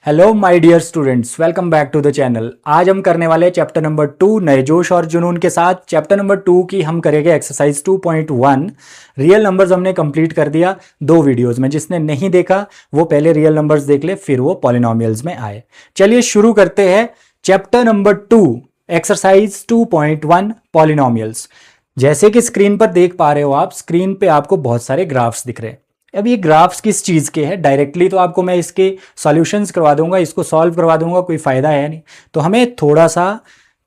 Hello my dear students, welcome back to the channel. आज हम करने वाले हैं चैप्टर नंबर 2 नए जोश और जुनून के साथ। चैप्टर नंबर 2 की हम करेंगे एक्सरसाइज 2.1। रियल नंबर्स हमने कंप्लीट कर दिया 2 वीडियोस में। जिसने नहीं देखा वो पहले रियल नंबर्स देख ले, फिर वो पॉलिनोमियल्स में आए। चलिए शुरू करते हैं चैप्टर नंबर 2 एक्सरसाइज 2.1 पॉलिनोमियल्स। जैसे कि स्क्रीन पर देख पा रहे हो आप, स्क्रीन पे आपको बहुत सारे ग्राफ्स दिख रहे हैं। अब ये ग्राफ्स किस चीज़ के हैं, डायरेक्टली तो आपको मैं इसके सॉल्यूशंस करवा दूंगा, इसको सॉल्व करवा दूंगा, कोई फ़ायदा है नहीं। तो हमें थोड़ा सा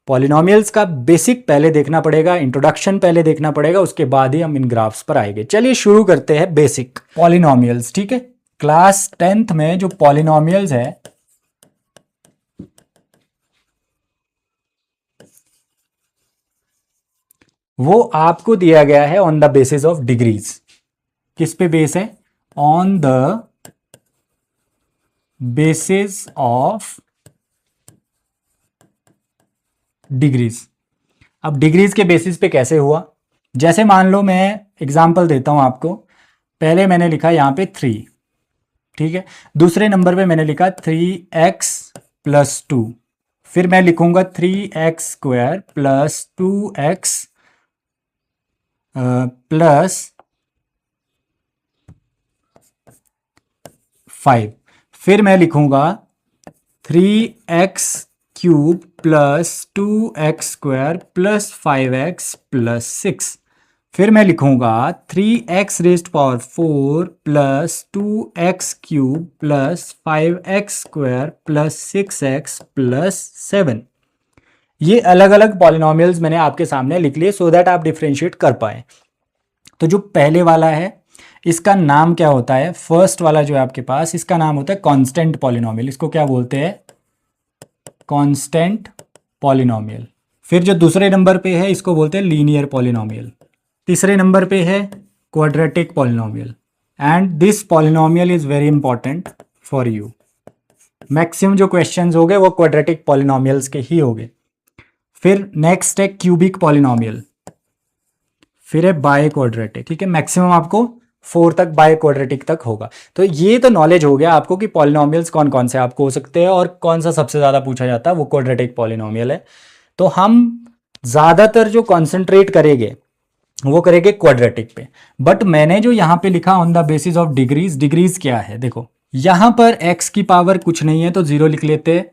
पॉलिनोमियल्स का बेसिक पहले देखना पड़ेगा, इंट्रोडक्शन पहले देखना पड़ेगा, उसके बाद ही हम इन ग्राफ्स पर आएंगे। चलिए शुरू करते हैं बेसिक पॉलिनोमियल्स। ठीक है, क्लास 10th में जो पॉलिनोमियल्स है वो आपको दिया गया है on the basis of degrees. किस पे बेस है? On the basis of degrees. अब डिग्रीज के बेसिस पे कैसे हुआ? जैसे मान लो मैं एग्जांपल देता हूं आपको। पहले मैंने लिखा यहां पे 3, ठीक है। दूसरे नंबर पे मैंने लिखा 3x + 2। फिर मैं लिखूंगा 3x² + 2x + 5। फिर मैं लिखूंगा 3x³ + 2x² + 5x + 6। फिर मैं लिखूंगा 3x⁴ + 2x³ + 5x² + 6x + 7। ये अलग अलग पॉलिनोमियल्स मैंने आपके सामने लिख लिए सो दैट आप डिफ्रेंशिएट कर पाए। तो जो पहले वाला है इसका नाम क्या होता है? फर्स्ट वाला जो है आपके पास, इसका नाम होता है कांस्टेंट पॉलिनोमियल। इसको क्या बोलते हैं? Constant polynomial. फिर जो दूसरे नंबर पे है इसको बोलते हैं लीनियर पॉलिनोमियल। तीसरे नंबर पे है quadratic polynomial. And this polynomial is very important for you. Maximum जो क्वेश्चंस हो गए वो क्वाड्रेटिक पॉलिनोमियल्स के ही हो गए। फिर नेक्स्ट है क्यूबिक पॉलिनोमियल। फिर है बाय क्वाड्रेटिक। ठीक है, मैक्सिमम आपको 4 तक बाय क्वाड्रेटिक तक होगा। तो ये तो नॉलेज हो गया आपको कि पॉलिनोमियल्स कौन कौन से आपको हो सकते हैं और कौन सा सबसे ज़्यादा पूछा जाता है वो क्वाड्रेटिक पॉलिनोमियल है। तो हम ज़्यादातर जो कॉन्सेंट्रेट करेंगे वो करेंगे क्वाड्रेटिक पे। बट मैंने जो यहाँ पे लिखा on the basis of degrees, degrees क्या है देखो, यहाँ पर x की पावर कुछ नहीं है तो 0 लिख लेते हैं।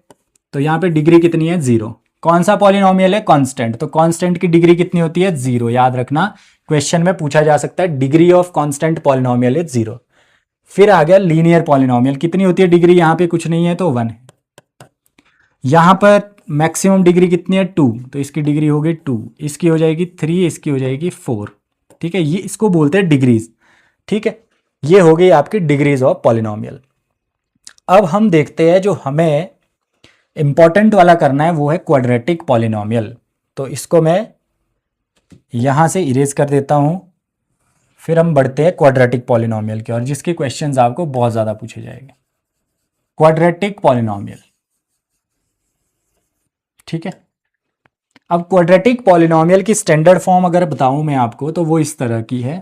तो यहाँ पे डिग्री कितनी है? 0। कौन सा पॉलिनोमियल है? कांस्टेंट। तो कांस्टेंट की डिग्री कितनी होती है? 0। याद रखना, क्वेश्चन में पूछा जा सकता है degree of constant polynomial is 0। फिर आ गया लीनियर पॉलिनोमियल। कितनी होती है डिग्री? यहाँ पे कुछ नहीं है तो 1 है। यहाँ पर मैक्सिमम डिग्री कितनी है? 2। तो इसकी डिग्री होगी 2, इसकी हो जाएगी 3, इसकी हो जाएगी 4। ठीक है, ये इसको बोलते हैं डिग्रीज। ठीक है, ये हो गई आपकी डिग्रीज ऑफ पॉलिनोमियल। अब हम देखते हैं जो हमें इंपॉर्टेंट वाला करना है वो है क्वाड्रेटिक पॉलिनोमियल। तो इसको मैं यहां से इरेज कर देता हूं। फिर हम बढ़ते हैं क्वाड्रेटिक पॉलिनोमियल की और जिसके क्वेश्चंस आपको बहुत ज्यादा पूछे जाएंगे। Quadratic polynomial. ठीक है, अब क्वाड्रेटिक पॉलिनोमियल की स्टैंडर्ड फॉर्म अगर बताऊं मैं आपको तो वो इस तरह की है,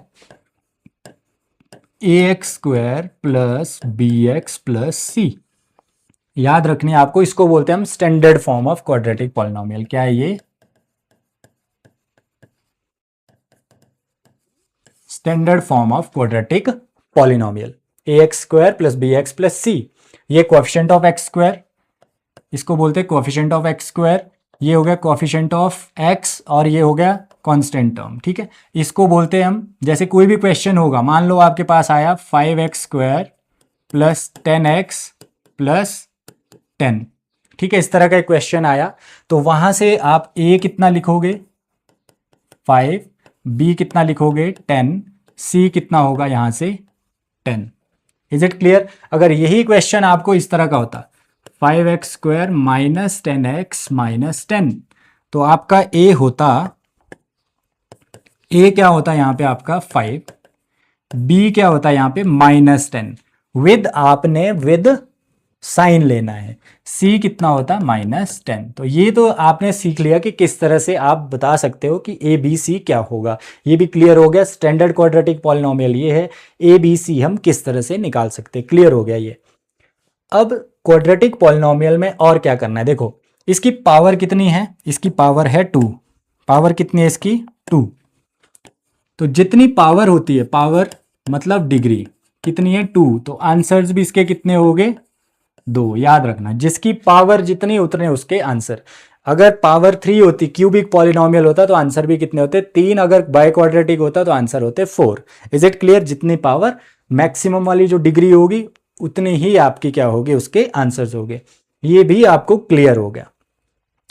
ax² + bx + c। याद रखनी है आपको, इसको बोलते हैं हम standard form of quadratic polynomial. क्या है ये? Standard form of quadratic polynomial. ax² + bx + c। ये कोएफिशिएंट ऑफ x², इसको बोलते हैं कोएफिशिएंट ऑफ x²। ये हो गया कोएफिशिएंट ऑफ x और ये हो गया कांस्टेंट टर्म। ठीक है, इसको बोलते हैं हम, जैसे कोई भी क्वेश्चन होगा, मान लो आपके पास आया 5x² + 10x + 10। ठीक है, इस तरह का एक क्वेश्चन आया तो वहां से आप a कितना लिखोगे? 5, b कितना लिखोगे? 10, c कितना होगा यहां से? 10। Is it clear? अगर यही क्वेश्चन आपको इस तरह का होता 5x² - 10x - 10, तो आपका a होता, a क्या होता यहां पे आपका 5, b क्या होता यहां पे -10। विद आपने विद साइन लेना है। c कितना होता? -10। तो ये तो आपने सीख लिया कि किस तरह से आप बता सकते हो कि a b c क्या होगा। ये भी क्लियर हो गया। स्टैंडर्ड क्वाड्रेटिक पॉलिनोमियल ये है, a b c हम किस तरह से निकाल सकते हैं। क्लियर हो गया ये। अब क्वाड्रेटिक पॉलिनोमियल में और क्या करना है, देखो इसकी पावर कितनी है, इसकी पावर है 2। पावर कितनी है इसकी, 2। तो जितनी पावर होती है, पावर मतलब डिग्री कितनी है, 2, तो आंसर्स भी इसके कितने हो गए, 2। याद रखना, जिसकी पावर जितनी उतने उसके आंसर। अगर पावर 3 होती, क्यूबिक पॉलिनोमियल होता, तो आंसर भी कितने होते, 3। अगर बाय क्वाड्रेटिक होता तो आंसर होते 4। Is it clear? जितनी पावर मैक्सिमम वाली जो डिग्री होगी उतनी ही आपकी क्या होगी, उसके आंसर्स होंगे। ये भी आपको क्लियर हो गया।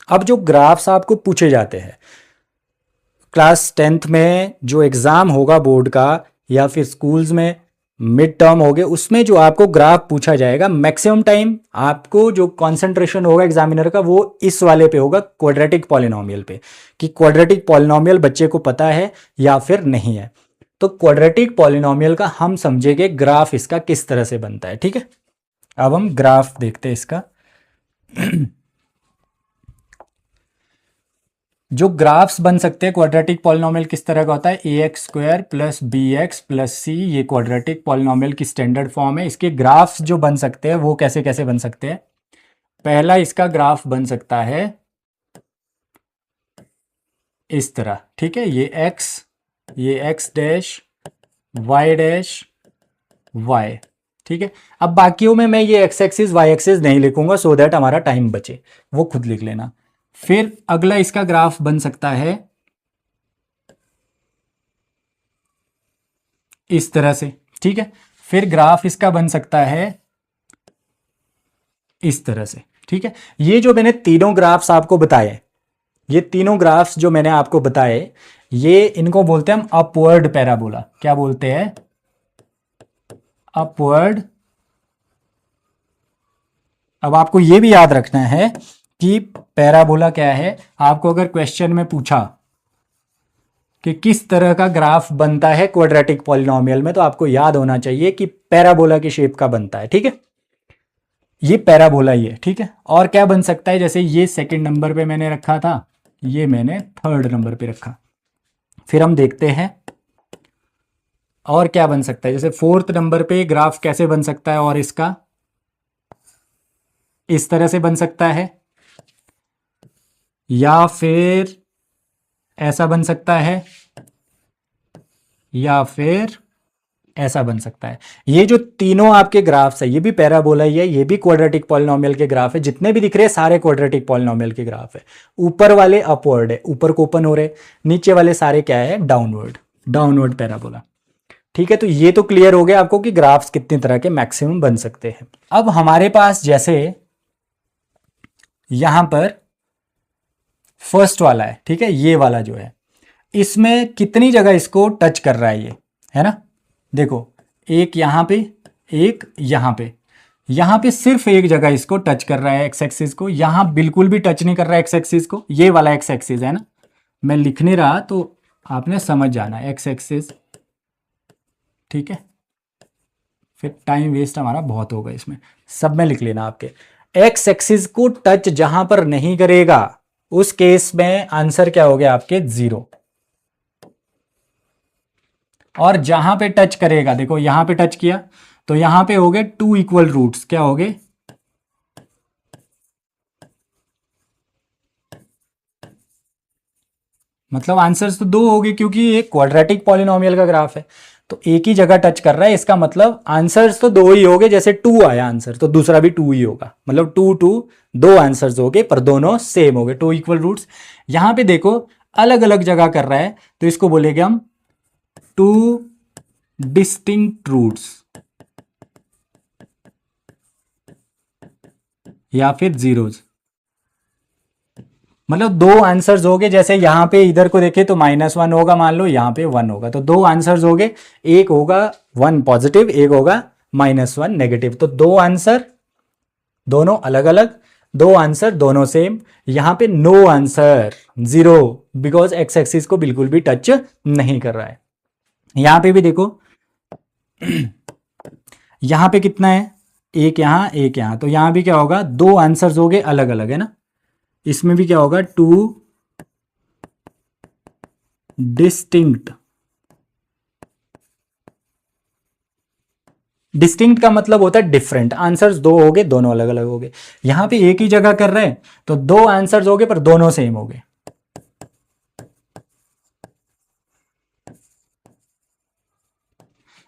अब जो ग्राफ्स आपको पूछे जाते हैं क्लास 10th में, जो एग्जाम होगा बोर्ड का या फिर स्कूल्स में मिड टर्म हो गए, उसमें जो आपको ग्राफ पूछा जाएगा, मैक्सिमम टाइम आपको जो कंसंट्रेशन होगा एग्जामिनर का वो इस वाले पे होगा, क्वाड्रेटिक पॉलिनोमियल पे, कि क्वाड्रेटिक पॉलिनोमियल बच्चे को पता है या फिर नहीं है। तो क्वाड्रेटिक पॉलिनोमियल का हम समझेंगे ग्राफ इसका किस तरह से बनता है, ठीक है। अब हम ग्राफ देखते हैं इसका। जो ग्राफ्स बन सकते हैं क्वाड्रेटिक पॉलिनोमियल किस तरह का होता है, ax² plus bx plus c, ये क्वाड्रेटिक पॉलिनोमियल की स्टैंडर्ड फॉर्म है। इसके ग्राफ्स जो बन सकते हैं वो कैसे कैसे बन सकते हैं। पहला इसका ग्राफ बन सकता है इस तरह, ठीक है, ये x dash y dash y, ठीक है। अब बाकियों में मैं ये x एक्सिस y एक्सिस नहीं लिखूंगा, सो दैट हमारा टाइम बचे, वो खुद लिख लेना। फिर अगला इसका ग्राफ बन सकता है इस तरह से, ठीक है। फिर ग्राफ इसका बन सकता है इस तरह से, ठीक है। ये जो मैंने तीनों ग्राफ्स आपको बताए, ये तीनों ग्राफ्स जो मैंने आपको बताए, ये इनको बोलते हैं हम अपवर्ड पैराबोला। क्या बोलते हैं, अपवर्ड। अब आपको ये भी याद रखना है कि पैराबोला क्या है। आपको अगर क्वेश्चन में पूछा कि किस तरह का ग्राफ बनता है क्वाड्रेटिक पॉलिनोमियल में, तो आपको याद होना चाहिए कि पैराबोला की शेप का बनता है, ठीक है। ये पैराबोला ही है, ठीक है। और क्या बन सकता है, जैसे ये सेकंड नंबर पे मैंने रखा था, ये मैंने थर्ड नंबर पे रखा। फिर हम देखते हैं और क्या बन सकता है। जैसे फोर्थ नंबर पे ग्राफ कैसे बन सकता है, और इसका इस तरह से बन सकता है, या फिर ऐसा बन सकता है, या फिर ऐसा बन सकता है। ये जो तीनों आपके ग्राफ्स है, ये भी पैराबोला ही है, ये भी क्वाड्रेटिक पॉलिनोमियल के ग्राफ है। जितने भी दिख रहे हैं सारे क्वाड्रेटिक पॉलिनोमियल के ग्राफ है। ऊपर वाले अपवर्ड है, ऊपर को ओपन हो रहे, नीचे वाले सारे क्या है, डाउनवर्ड, डाउनवर्ड पैराबोला, ठीक है। तो ये तो क्लियर हो गया आपको कि ग्राफ्स कितने तरह के मैक्सिमम बन सकते हैं। अब हमारे पास जैसे यहां पर फर्स्ट वाला है, ठीक है, ये वाला जो है, इसमें कितनी जगह इसको टच कर रहा है, ये है ना। देखो, एक यहां पे, एक यहां पे सिर्फ एक जगह इसको टच कर रहा है एक्स एक्सिस को, यहां बिल्कुल भी टच नहीं कर रहा है एक्स एक्सिस को। ये वाला एक्स एक्सिस है ना, मैं लिख नहीं रहा तो आपने समझ जाना, एक्स एक्सिस, ठीक है। फिर टाइम वेस्ट हमारा बहुत होगा इसमें, सब में लिख लेना आपके। एक्स एक्सिस को टच जहां पर नहीं करेगा उस केस में आंसर क्या हो गया आपके, 0। और जहां पे टच करेगा, देखो यहां पे टच किया तो यहां पे हो गए 2 इक्वल रूट्स, क्या हो गए, मतलब आंसर्स तो 2 हो गए, क्योंकि ये क्वाड्रेटिक पॉलिनोमियल का ग्राफ है तो एक ही जगह टच कर रहा है, इसका मतलब आंसर्स तो 2 ही हो गए। जैसे 2 आया आंसर तो दूसरा भी 2 ही होगा, मतलब 2 2, 2 आंसर्स हो गए पर दोनों सेम हो गए, 2 इक्वल रूट्स। यहां पे देखो अलग अलग जगह कर रहा है तो इसको बोलेंगे हम 2 डिस्टिंक्ट रूट्स या फिर जीरोज, मतलब 2 आंसर्स हो गए। जैसे यहां पे इधर को देखे तो -1 होगा, मान लो यहां पे 1 होगा, तो 2 आंसर्स हो गए, एक होगा 1 पॉजिटिव, एक होगा -1 नेगेटिव। तो 2 आंसर दोनों अलग अलग, 2 आंसर दोनों सेम। यहां पे no answer, 0, because X axis को बिल्कुल भी टच नहीं कर रहा है। यहां पे भी देखो यहां पे कितना है, एक यहां एक यहां, तो यहां भी क्या होगा, 2 आंसर्स हो गए अलग अलग, है ना। इसमें भी क्या होगा, 2 डिस्टिंक्ट डिस्टिंक्ट का मतलब होता है डिफरेंट, आंसर्स दो हो गए, दोनों अलग अलग हो गए। यहां पे एक ही जगह कर रहे हैं तो दो आंसर्स हो गए पर दोनों सेम हो गए।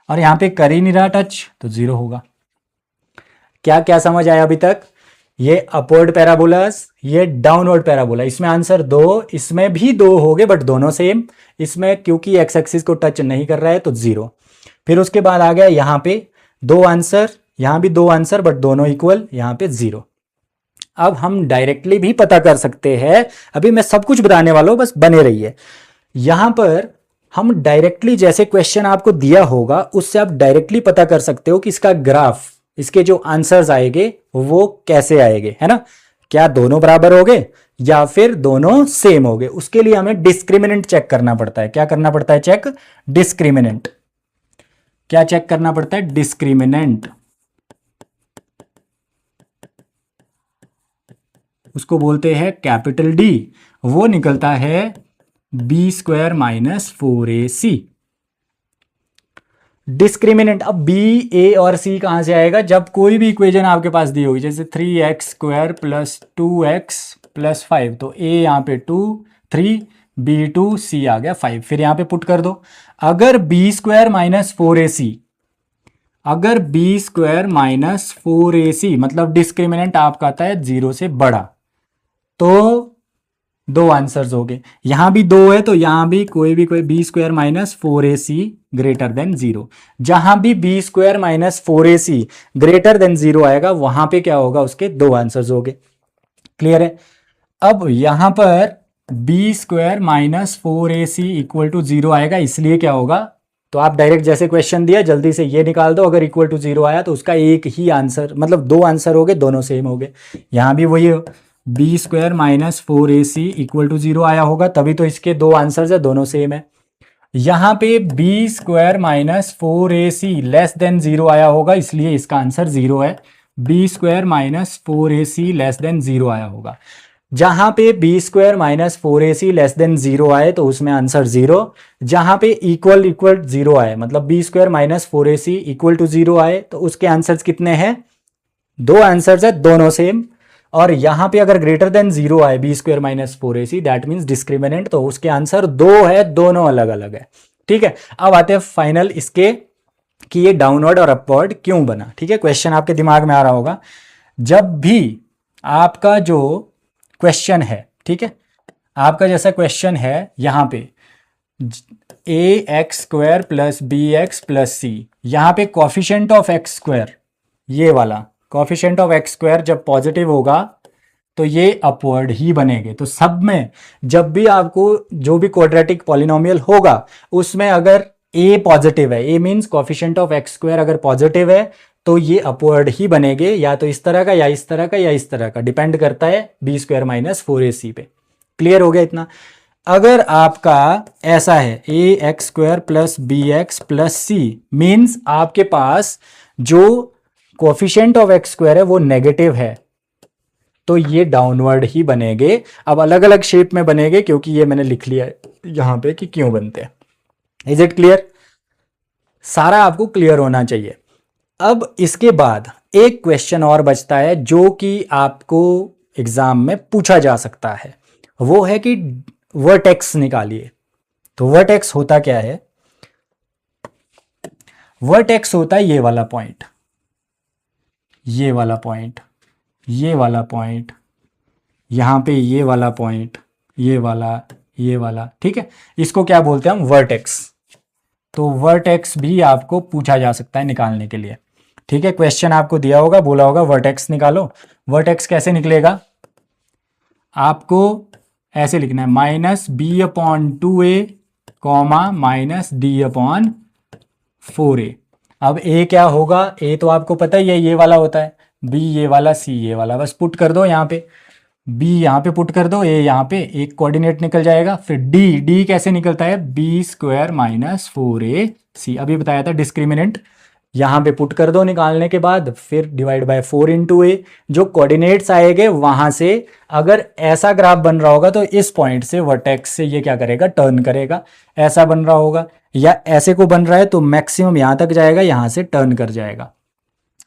और यहां पे कर ही नहीं रहा टच तो 0 होगा। क्या क्या समझ आया अभी तक? ये अपवर्ड पैराबोलास, ये डाउनवर्ड पैराबोला, इसमें आंसर दो, इसमें भी दो हो गए बट दोनों सेम। इसमें क्योंकि एक्स एक्सिस को टच नहीं कर रहा है तो 0। फिर उसके बाद आ गया यहां पे दो आंसर, यहां भी दो आंसर बट दोनों इक्वल, यहां पे 0। अब हम डायरेक्टली भी पता कर सकते हैं, अभी मैं सब कुछ बताने वाला हूं, बस बने रहिए। यहां पर हम डायरेक्टली, जैसे क्वेश्चन आपको दिया होगा उससे आप डायरेक्टली पता कर सकते हो कि इसका ग्राफ, इसके जो आंसर्स आएंगे वो कैसे आएंगे, है ना? क्या दोनों बराबर हो गए या फिर दोनों सेम हो गए? उसके लिए हमें डिस्क्रिमिनेंट चेक करना पड़ता है। क्या करना पड़ता है चेक? डिस्क्रिमिनेंट। क्या चेक करना पड़ता है? डिस्क्रिमिनेंट। उसको बोलते हैं कैपिटल डी। वो निकलता है b² माइनस 4ac। डिस्क्रिमिनेंट, अब b, a और c कहां से आएगा? जब कोई भी इक्वेशन आपके पास दी होगी, जैसे 3x² प्लस 2x प्लस 5, तो a यहाँ पे 2 3, b2 c आ गया 5। फिर यहाँ पे पुट कर दो। अगर b² माइनस 4ac, अगर b² माइनस 4ac मतलब डिस्क्रिमिनेंट आपका आता है 0 से बड़ा, तो दो आंसर्स हो गए। यहां भी दो है तो यहां भी कोई b² minus 4ac greater than 0। जहां भी b² minus 4ac greater than 0 आएगा वहां पे क्या होगा? उसके दो आंसर्स हो गए। क्लियर है? अब यहां पर b² minus 4ac equal to 0 आएगा, इसलिए क्या होगा? तो आप डायरेक्ट जैसे क्वेश्चन दिया जल्दी से ये निकाल दो, अगर इक्वल टू 0 आया तो उसका एक ही आंसर, मतलब दो आंसर हो गए, दोनों सेम हो गए। यहां भी वही b² minus 4ac equal to 0 आया होगा, तभी तो इसके दो आंसर्स है, दोनों सेम है। यहां पे b² minus 4ac less than 0 आया होगा, इसलिए इसका आंसर 0 है। b² minus 4ac less than 0 आया होगा। जहां पे b² minus 4ac less than 0 आए तो उसमें आंसर 0। जहां पे इक्वल इक्वल 0 आए, मतलब b² minus 4ac equal to 0 आए, तो उसके आंसर्स कितने हैं? दो आंसर्स है, दोनों सेम। और यहां पे अगर ग्रेटर देन 0 आए b² minus 4ac, that means discriminant, तो उसके आंसर दो है, दोनों अलग अलग है। ठीक है, अब आते हैं फाइनल इसके कि ये डाउनवर्ड और अपवर्ड क्यों बना। ठीक है, क्वेश्चन आपके दिमाग में आ रहा होगा। जब भी आपका जो क्वेश्चन है, ठीक है, आपका जैसा क्वेश्चन है यहां पे ax² plus bx plus c, यहां पे कॉफिशिएंट ऑफ x², ये वाला कॉफिशिएंट ऑफ x² जब पॉजिटिव होगा तो ये अपवर्ड ही बनेंगे। तो सब में जब भी आपको जो भी क्वाड्रेटिक पॉलिनोमियल होगा उसमें अगर a पॉजिटिव है, a means coefficient of x² अगर पॉजिटिव है तो ये अपवर्ड ही बनेंगे, या तो इस तरह का या इस तरह का या इस तरह का, डिपेंड करता है b² माइनस 4ac पे। क्लियर हो गया इतना? अगर आपका ऐसा है ax² plus bx plus c, means आपके पास जो कोफिशिएंट ऑफ x² है वो नेगेटिव है, तो ये डाउनवर्ड ही बनेंगे। अब अलग अलग शेप में बनेंगे क्योंकि ये मैंने लिख लिया है यहां पे कि क्यों बनते हैं। Is it clear? सारा आपको क्लियर होना चाहिए। अब इसके बाद एक क्वेश्चन और बचता है जो कि आपको एग्जाम में पूछा जा सकता है, वो है कि वर्टेक्स निकालिए। तो वर्टेक्स होता क्या है? वर्टेक्स होता है ये वाला पॉइंट, ये वाला पॉइंट, ये वाला पॉइंट, यहां पे ये वाला पॉइंट, ये वाला। ठीक है, इसको क्या बोलते हैं हम? वर्टेक्स। तो वर्टेक्स भी आपको पूछा जा सकता है निकालने के लिए। ठीक है, क्वेश्चन आपको दिया होगा, बोला होगा वर्टेक्स निकालो। वर्टेक्स कैसे निकलेगा? आपको ऐसे लिखना है -b/2a -d/4a। अब a क्या होगा? a तो आपको पता ही है ये वाला होता है, b ये वाला, c ये वाला, बस पुट कर दो यहाँ पे, b यहाँ पे पुट कर दो, a यहाँ पे, एक कोऑर्डिनेट निकल जाएगा। फिर d कैसे निकलता है? b² माइनस 4ac, अभी बताया था डिस्क्रिमिनेंट, यहाँ पे पुट कर दो निकालने के बाद, फिर डिवाइड बाय 4 इंटू ए। जो कोऑर्डिनेट्स आएंगे वहां से अगर ऐसा ग्राफ बन रहा होगा तो इस पॉइंट से वर्टेक्स से ये क्या करेगा? टर्न करेगा। ऐसा बन रहा होगा, या ऐसे को बन रहा है तो मैक्सिमम यहाँ तक जाएगा, यहाँ से टर्न कर जाएगा।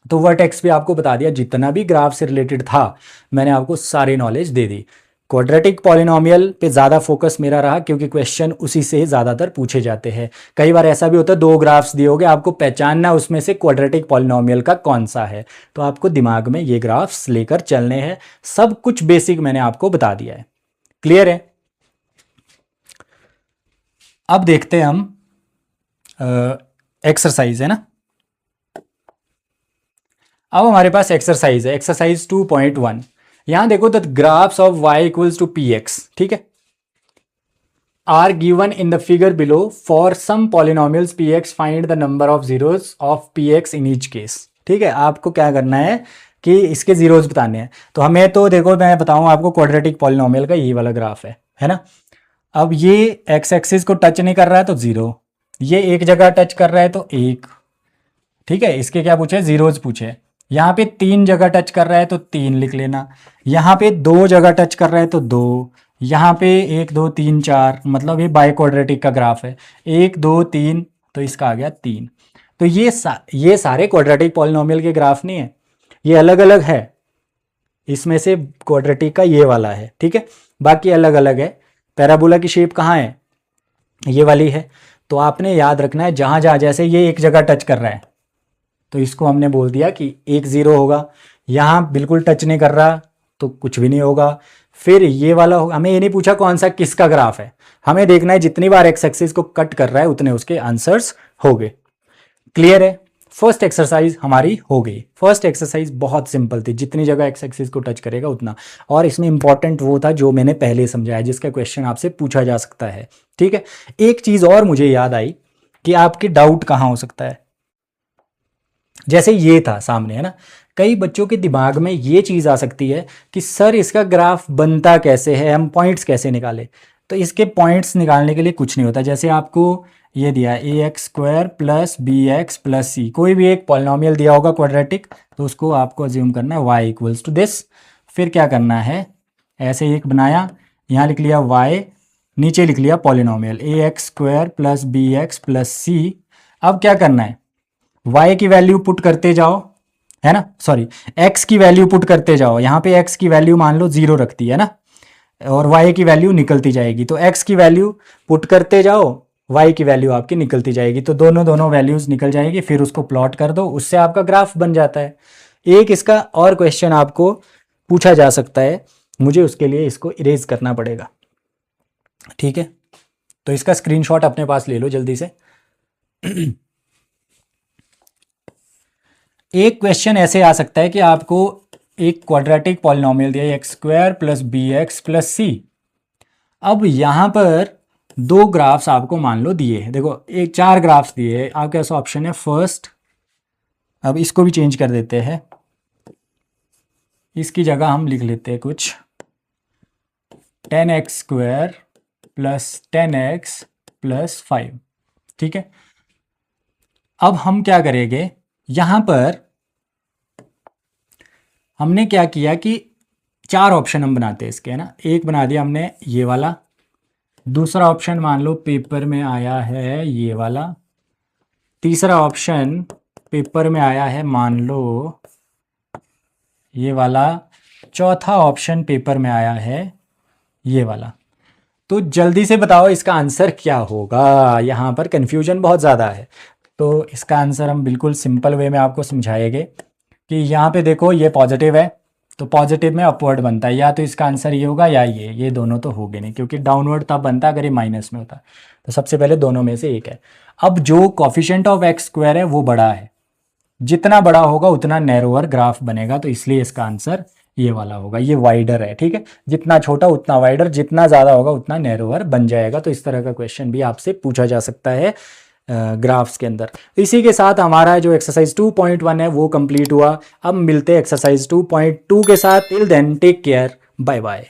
तो वर्टेक्स भी आपको बता दिया, जितना भी ग्राफ से रिलेटेड था मैंने आपको सारी नॉलेज दे दी। क्वाड्रेटिक पॉलिनोमियल पे ज़्यादा फोकस मेरा रहा क्योंकि क्वेश्चन उसी से ज़्यादातर पूछे जाते हैं। कई बार ऐसा भी होता है 2 ग्राफ्स दिए होंगे, आपको पहचानना उसमें से क्वाड्रेटिक पॉलिनोमियल का कौन सा है, तो आपको दिमाग में ये ग्राफ्स लेकर चलने हैं। सब कुछ बेसिक मैंने आपको बता दिया है। क्लियर है? अब देखते हैं हम एक्सरसाइज, है ना। अब हमारे पास एक्सरसाइज है, एक्सरसाइज 2.1। यहां देखो, the graphs of y equals to P X, ठीक है, are given in the figure below for some polynomials P X, find the number of zeros of P X in each case. ठीक है, आपको क्या करना है कि इसके जीरोस बताने हैं। तो हमें तो देखो, मैं बताऊं आपको, क्वाड्रेटिक पॉलिनोमियल का ये वाला ग्राफ है ना। अब ये एक्स एक्सिस को टच नहीं कर रहा है तो 0, ये एक जगह टच कर रहा है तो 1, ठीक है। इसके क्या पूछे? जीरोस पूछे। यहाँ पे 3 जगह टच कर रहा है तो 3 लिख लेना। यहाँ पे 2 जगह टच कर रहा है तो 2। यहाँ पे 1 2 3 4, मतलब ये बाई क्वाड्रेटिक का ग्राफ है। 1 2 3, तो इसका आ गया 3। तो ये सारे क्वाड्रेटिक पॉलिनोमियल के ग्राफ नहीं है, ये अलग अलग है। इसमें से क्वाड्रेटिक का ये वाला है, ठीक है, बाकी अलग अलग है। पैराबोला की शेप कहाँ है? ये वाली है। तो आपने याद रखना है, जहाँ जहाँ जैसे ये एक जगह टच कर रहा है तो इसको हमने बोल दिया कि 1 0 होगा। यहाँ बिल्कुल टच नहीं कर रहा तो कुछ भी नहीं होगा। फिर ये वाला होगा। हमें ये नहीं पूछा कौन सा किसका ग्राफ है, हमें देखना है जितनी बार एक्स एक्सिस को कट कर रहा है उतने उसके आंसर्स हो गए। क्लियर है? फर्स्ट एक्सरसाइज हमारी हो गई। फर्स्ट एक्सरसाइज बहुत सिंपल थी, जितनी जगह एक्स एक्सिस को टच करेगा उतना। और इसमें इंपॉर्टेंट वो था जो मैंने पहले समझाया, जिसका क्वेश्चन आपसे पूछा जा सकता है। ठीक है, एक चीज़ और मुझे याद आई कि आपकी डाउट कहाँ हो सकता है। जैसे ये था सामने, है ना, कई बच्चों के दिमाग में ये चीज़ आ सकती है कि सर इसका ग्राफ बनता कैसे है, हम पॉइंट्स कैसे निकालें। तो इसके पॉइंट्स निकालने के लिए कुछ नहीं होता। जैसे आपको ये दिया है a² प्लस bx+c, कोई भी एक पॉलिनोमियल दिया होगा क्वाड्रेटिक, तो उसको आपको अज्यूम करना है y इक्वल्स टू दिस। फिर क्या करना है, ऐसे एक बनाया, यहाँ लिख लिया y, नीचे लिख लिया पॉलिनोमियल ax² प्लस bx+c। अब क्या करना है, y की वैल्यू पुट करते जाओ, है ना, सॉरी x की वैल्यू पुट करते जाओ। यहाँ पे x की वैल्यू मान लो 0 रखती है ना, और y की वैल्यू निकलती जाएगी। तो x की वैल्यू पुट करते जाओ, y की वैल्यू आपकी निकलती जाएगी। तो दोनों वैल्यूज निकल जाएगी, फिर उसको प्लॉट कर दो, उससे आपका ग्राफ बन जाता है। एक इसका और क्वेश्चन आपको पूछा जा सकता है, मुझे उसके लिए इसको इरेज करना पड़ेगा। ठीक है, तो इसका स्क्रीनशॉट अपने पास ले लो जल्दी से। एक क्वेश्चन ऐसे आ सकता है कि आपको एक क्वाड्रेटिक पॉलिनोमियल दिया है x² प्लस bx+c। अब यहाँ पर 2 ग्राफ्स आपको मान लो दिए हैं, देखो एक 4 ग्राफ्स दिए हैं, आपके पास ऑप्शन है फर्स्ट। अब इसको भी चेंज कर देते हैं, इसकी जगह हम लिख लेते हैं कुछ 10x² प्लस 10x प्लस 5। ठीक है, अब हम क्या करेंगे, यहाँ पर हमने क्या किया कि 4 ऑप्शन हम बनाते हैं इसके, है ना। एक बना दिया हमने ये वाला, दूसरा ऑप्शन मान लो पेपर में आया है ये वाला, तीसरा ऑप्शन पेपर में आया है मान लो ये वाला, चौथा ऑप्शन पेपर में आया है ये वाला। तो जल्दी से बताओ इसका आंसर क्या होगा। यहाँ पर कन्फ्यूजन बहुत ज़्यादा है, तो इसका आंसर हम बिल्कुल सिंपल वे में आपको समझाएंगे कि यहाँ पे देखो ये पॉजिटिव है, तो पॉजिटिव में अपवर्ड बनता है, या तो इसका आंसर ये होगा या ये दोनों तो होंगे नहीं, क्योंकि डाउनवर्ड तब बनता अगर ये माइनस में होता। तो सबसे पहले दोनों में से एक है। अब जो कोफिशिएंट ऑफ x² है वो बड़ा है, जितना बड़ा होगा उतना नैरोअर ग्राफ बनेगा, तो इसलिए इसका आंसर ये वाला होगा। ये वाइडर है, ठीक है, जितना छोटा उतना वाइडर, जितना ज़्यादा होगा उतना नैरोअर बन जाएगा। तो इस तरह का क्वेश्चन भी आपसे पूछा जा सकता है ग्राफ्स के अंदर। इसी के साथ हमारा जो एक्सरसाइज 2.1 है वो कंप्लीट हुआ। अब मिलते हैं एक्सरसाइज 2.2 के साथ। Till then take care, bye bye.